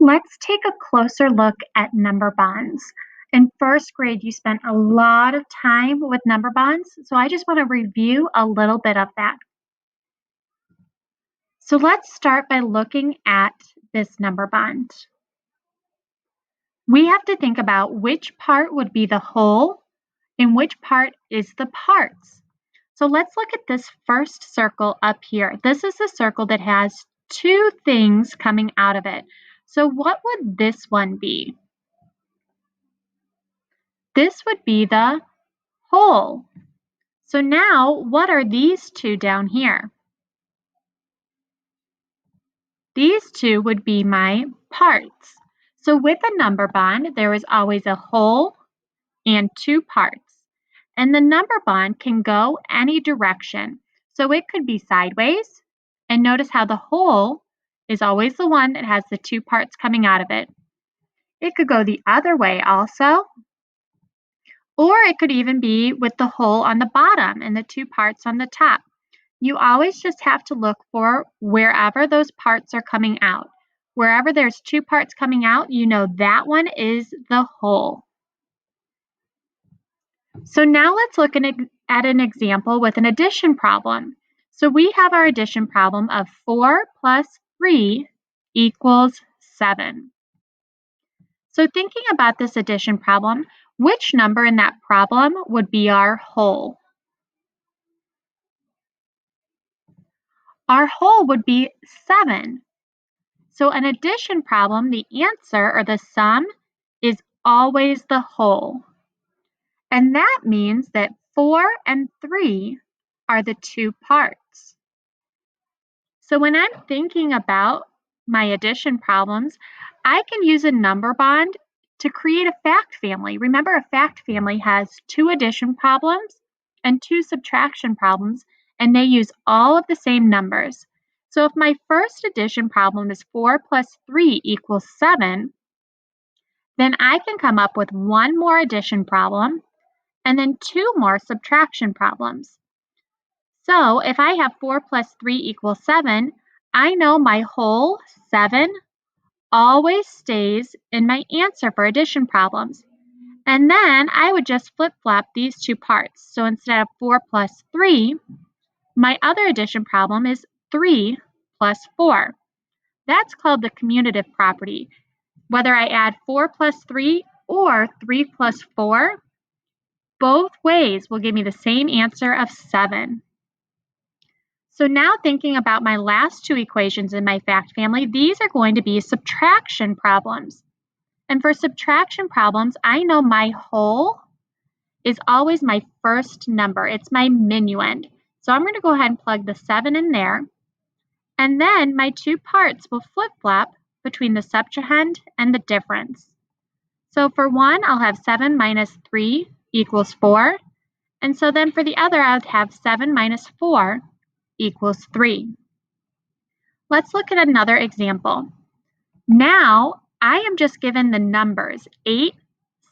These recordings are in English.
Let's take a closer look at number bonds. In first grade, you spent a lot of time with number bonds, so I just want to review a little bit of that. So let's start by looking at this number bond. We have to think about which part would be the whole and which part is the parts. So let's look at this first circle up here. This is the circle that has two things coming out of it. So what would this one be? This would be the whole. So now, what are these two down here? These two would be my parts. So with a number bond, there is always a whole and two parts. And the number bond can go any direction. So it could be sideways. And notice how the whole is always the one that has the two parts coming out of it. It could go the other way also. Or it could even be with the hole on the bottom and the two parts on the top. You always just have to look for wherever those parts are coming out. Wherever there's two parts coming out, you know that one is the whole. So now let's look at an example with an addition problem. So we have our addition problem of 4 plus 3 equals 7. So thinking about this addition problem, which number in that problem would be our whole? Our whole would be 7. So an addition problem, the answer or the sum is always the whole. And that means that 4 and 3 are the two parts. So when I'm thinking about my addition problems, I can use a number bond to create a fact family. Remember, a fact family has two addition problems and two subtraction problems, and they use all of the same numbers. So if my first addition problem is 4 plus 3 equals 7, then I can come up with one more addition problem and then two more subtraction problems. So if I have 4 plus 3 equals 7, I know my whole 7 always stays in my answer for addition problems. And then I would just flip-flop these two parts. So instead of 4 plus 3, my other addition problem is 3 plus 4. That's called the commutative property. Whether I add 4 plus 3 or 3 plus 4, both ways will give me the same answer of 7. So now thinking about my last two equations in my fact family, these are going to be subtraction problems. And for subtraction problems, I know my whole is always my first number. It's my minuend. So I'm going to go ahead and plug the 7 in there. And then my two parts will flip-flop between the subtrahend and the difference. So for one, I'll have 7 minus 3 equals 4. And so then for the other, I would have 7 minus 4 equals 3. Let's look at another example. Now, I am just given the numbers 8,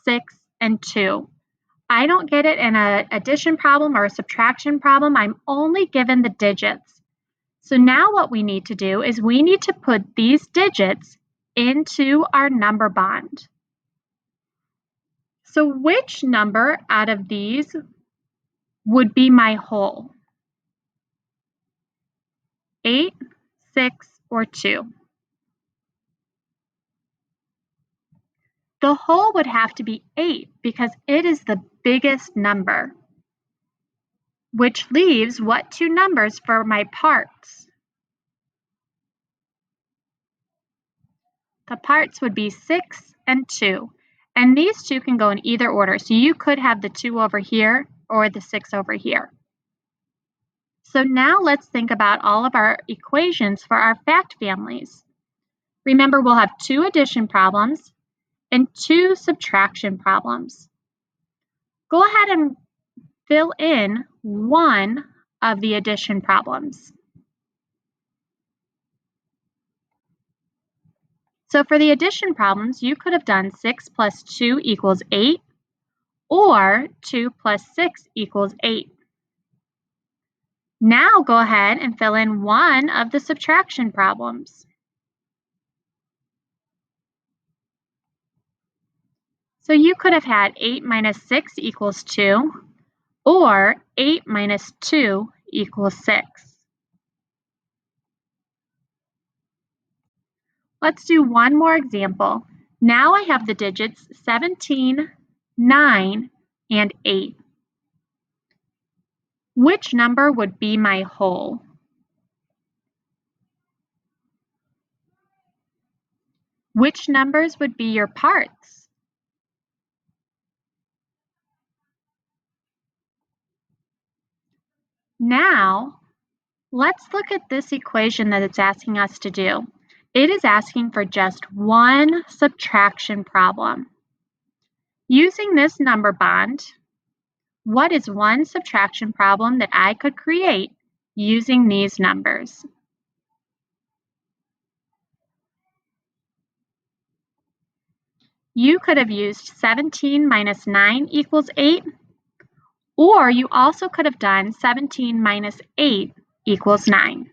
6, and 2. I don't get it in an addition problem or a subtraction problem. I'm only given the digits. So now what we need to do is we need to put these digits into our number bond. So which number out of these would be my whole? 8, 6, or 2? The whole would have to be 8 because it is the biggest number, which leaves what two numbers for my parts? The parts would be 6 and 2, and these two can go in either order. So you could have the 2 over here or the 6 over here. So now let's think about all of our equations for our fact families. Remember, we'll have two addition problems and two subtraction problems. Go ahead and fill in one of the addition problems. So for the addition problems, you could have done 6 plus 2 equals 8, or 2 plus 6 equals 8. Now go ahead and fill in one of the subtraction problems. So you could have had 8 minus 6 equals 2, or 8 minus 2 equals 6. Let's do one more example. Now I have the digits 17, 9, and 8. Which number would be my whole? Which numbers would be your parts? Now, let's look at this equation that it's asking us to do. It is asking for just one subtraction problem. Using this number bond, what is one subtraction problem that I could create using these numbers? You could have used 17 minus 9 equals 8, or you also could have done 17 minus 8 equals 9.